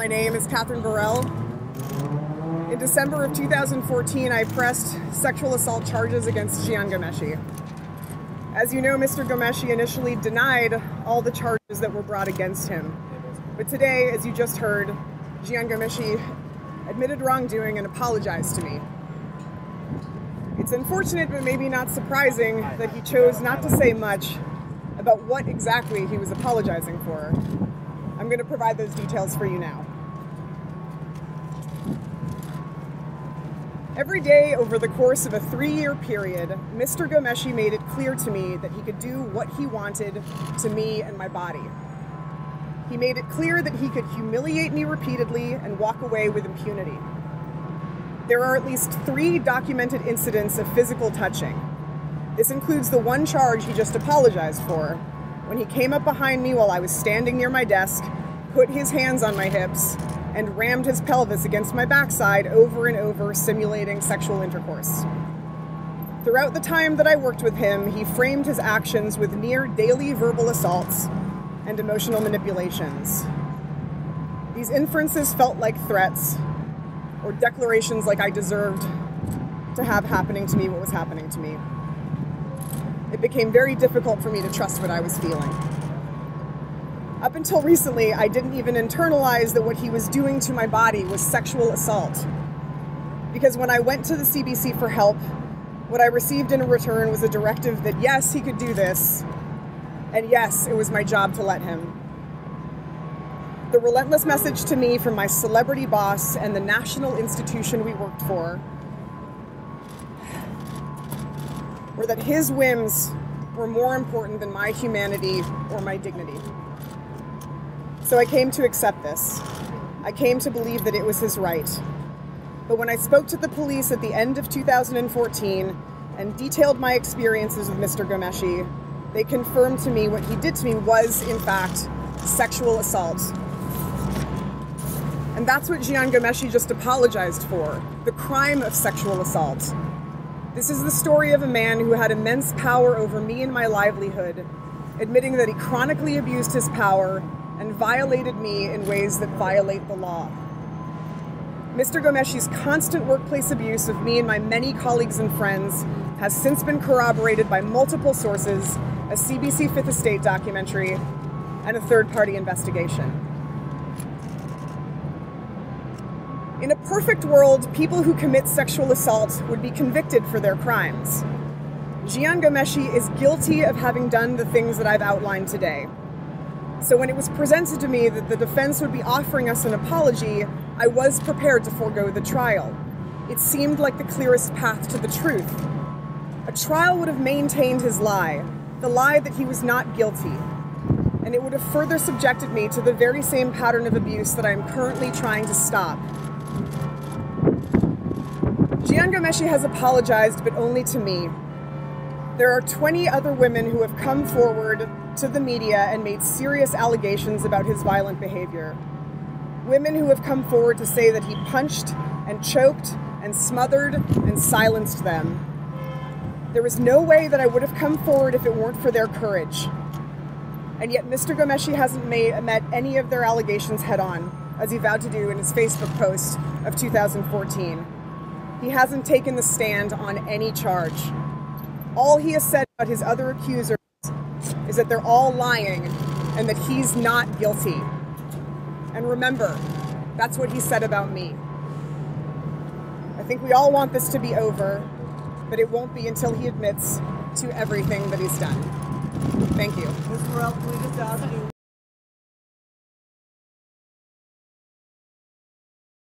My name is Kathryn Borel. In December of 2014, I pressed sexual assault charges against Jian Ghomeshi. As you know, Mr. Ghomeshi initially denied all the charges that were brought against him. But today, as you just heard, Jian Ghomeshi admitted wrongdoing and apologized to me. It's unfortunate, but maybe not surprising, that he chose not to say much about what exactly he was apologizing for. I'm going to provide those details for you now. Every day over the course of a 3-year period, Mr. Ghomeshi made it clear to me that he could do what he wanted to me and my body. He made it clear that he could humiliate me repeatedly and walk away with impunity. There are at least 3 documented incidents of physical touching. This includes the one charge he just apologized for, when he came up behind me while I was standing near my desk, put his hands on my hips, and rammed his pelvis against my backside over and over, simulating sexual intercourse. Throughout the time that I worked with him, he framed his actions with near daily verbal assaults and emotional manipulations. These inferences felt like threats, or declarations like I deserved to have happening to me what was happening to me. It became very difficult for me to trust what I was feeling. Up until recently, I didn't even internalize that what he was doing to my body was sexual assault. Because when I went to the CBC for help, what I received in return was a directive that yes, he could do this, and yes, it was my job to let him. The relentless message to me from my celebrity boss and the national institution we worked for were that his whims were more important than my humanity or my dignity. So I came to accept this. I came to believe that it was his right. But when I spoke to the police at the end of 2014 and detailed my experiences with Mr. Ghomeshi, they confirmed to me what he did to me was, in fact, sexual assault. And that's what Jian Ghomeshi just apologized for, the crime of sexual assault. This is the story of a man who had immense power over me and my livelihood, admitting that he chronically abused his power and violated me in ways that violate the law. Mr. Ghomeshi's constant workplace abuse of me and my many colleagues and friends has since been corroborated by multiple sources, a CBC Fifth Estate documentary, and a third-party investigation. In a perfect world, people who commit sexual assault would be convicted for their crimes. Jian Ghomeshi is guilty of having done the things that I've outlined today. So when it was presented to me that the defense would be offering us an apology, I was prepared to forego the trial. It seemed like the clearest path to the truth. A trial would have maintained his lie, the lie that he was not guilty, and it would have further subjected me to the very same pattern of abuse that I am currently trying to stop. Jian Ghomeshi has apologized, but only to me. There are 20 other women who have come forward to the media and made serious allegations about his violent behavior. Women who have come forward to say that he punched and choked and smothered and silenced them. There is no way that I would have come forward if it weren't for their courage. And yet Mr. Ghomeshi hasn't met any of their allegations head-on, as he vowed to do in his Facebook post of 2014. He hasn't taken the stand on any charge. All he has said about his other accusers is that they're all lying and that he's not guilty. And remember, that's what he said about me. I think we all want this to be over, but it won't be until he admits to everything that he's done. Thank you. Ms. Borel, can we just ask you,